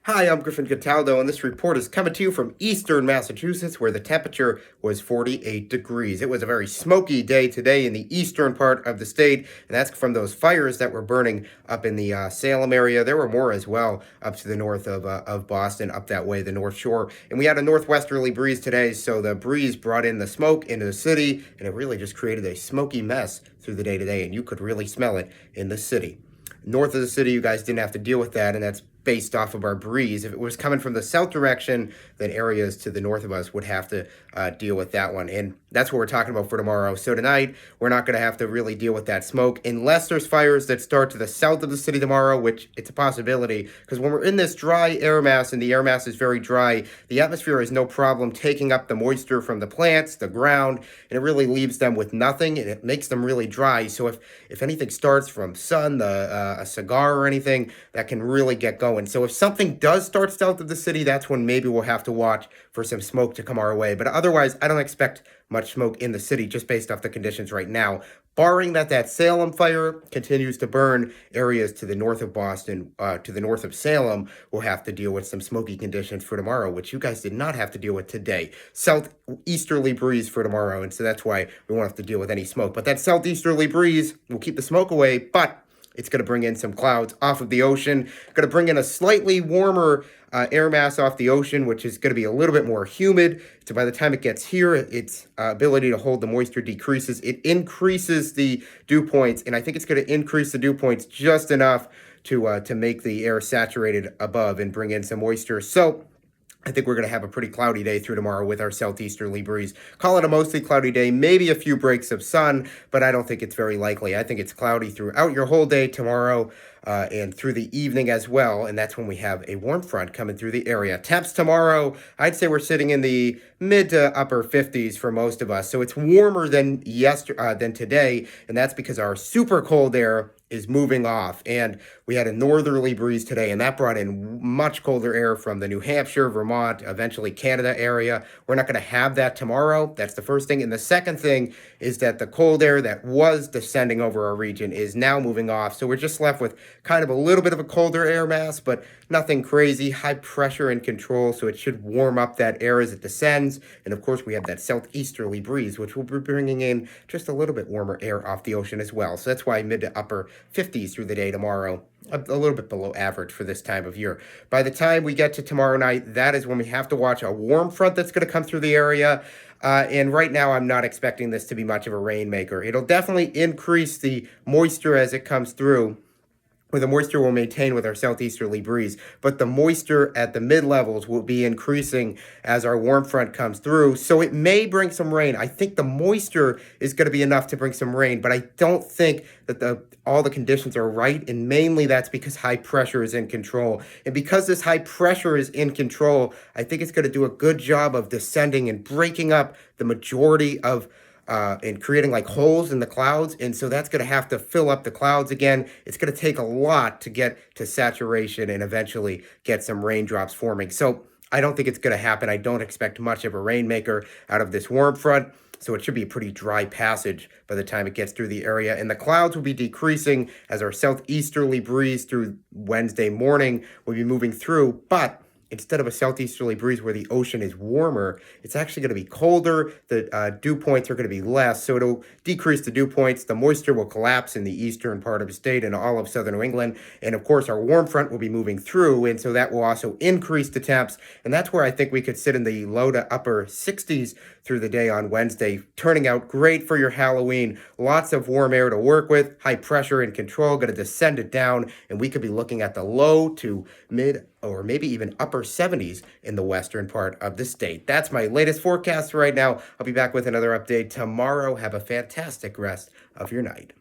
Hi, I'm Griffin Cataldo, and this report is coming to you from eastern Massachusetts, where the temperature was 48 degrees. It was a very smoky day today in the eastern part of the state, and that's from those fires that were burning up in the Salem area. There were more as well up to the north of Boston, up that way, the North Shore. And we had a northwesterly breeze today, so the breeze brought in the smoke into the city, and it really just created a smoky mess through the day today, and you could really smell it in the city. North of the city, you guys didn't have to deal with that, and that's based off of our breeze. If it was coming from the south direction, then areas to the north of us would have to deal with that one. And that's what we're talking about for tomorrow. So tonight, we're not going to have to really deal with that smoke unless there's fires that start to the south of the city tomorrow, which it's a possibility. Because when we're in this dry air mass and the air mass is very dry, the atmosphere has no problem taking up the moisture from the plants, the ground, and it really leaves them with nothing, and it makes them really dry. So if anything starts from sun, a cigar or anything, that can really get going. So if something does start south of the city, that's when maybe we'll have to watch for some smoke to come our way. But otherwise, I don't expect much smoke in the city just based off the conditions right now. Barring that Salem fire continues to burn, areas to the north of Boston, to the north of Salem, will have to deal with some smoky conditions for tomorrow, which you guys did not have to deal with today. Southeasterly breeze for tomorrow, and so that's why we won't have to deal with any smoke. But that southeasterly breeze will keep the smoke away, but it's going to bring in some clouds off of the ocean. Going to bring in a slightly warmer air mass off the ocean, which is going to be a little bit more humid. So by the time it gets here, its ability to hold the moisture decreases. It increases the dew points, and I think it's going to increase the dew points just enough to make the air saturated above and bring in some moisture. So I think we're going to have a pretty cloudy day through tomorrow with our southeasterly breeze. Call it a mostly cloudy day, maybe a few breaks of sun, but I don't think it's very likely. I think it's cloudy throughout your whole day tomorrow and through the evening as well, and that's when we have a warm front coming through the area. Temps tomorrow, I'd say we're sitting in the mid to upper 50s for most of us, so it's warmer than today, and that's because our super cold air is moving off, and we had a northerly breeze today, and that brought in much colder air from the New Hampshire, Vermont, eventually Canada area. We're not going to have that tomorrow. That's the first thing. And the second thing is that the cold air that was descending over our region is now moving off. So we're just left with kind of a little bit of a colder air mass, but nothing crazy, high pressure and control. So it should warm up that air as it descends. And of course, we have that southeasterly breeze, which will be bringing in just a little bit warmer air off the ocean as well. So that's why mid to upper 50s through the day tomorrow. A little bit below average for this time of year. By the time we get to tomorrow night, that is when we have to watch a warm front that's going to come through the area. And right now, I'm not expecting this to be much of a rainmaker. It'll definitely increase the moisture as it comes through, where the moisture will maintain with our southeasterly breeze, but the moisture at the mid-levels will be increasing as our warm front comes through, so it may bring some rain. I think the moisture is going to be enough to bring some rain, but I don't think that all the conditions are right, and mainly that's because high pressure is in control. And because this high pressure is in control, I think it's going to do a good job of descending and breaking up the majority of and creating like holes in the clouds. And so that's going to have to fill up the clouds again. It's going to take a lot to get to saturation and eventually get some raindrops forming. So I don't think it's going to happen. I don't expect much of a rainmaker out of this warm front. So it should be a pretty dry passage by the time it gets through the area. And the clouds will be decreasing as our southeasterly breeze through Wednesday morning will be moving through. But instead of a southeasterly breeze where the ocean is warmer, it's actually going to be colder. The dew points are going to be less, so it'll decrease the dew points. The moisture will collapse in the eastern part of the state and all of southern New England. And of course, our warm front will be moving through, and so that will also increase the temps. And that's where I think we could sit in the low to upper 60s through the day on Wednesday, turning out great for your Halloween. Lots of warm air to work with, high pressure and control, going to descend it down, and we could be looking at the low to mid or maybe even upper 70s in the western part of the state. That's my latest forecast right now. I'll be back with another update tomorrow. Have a fantastic rest of your night.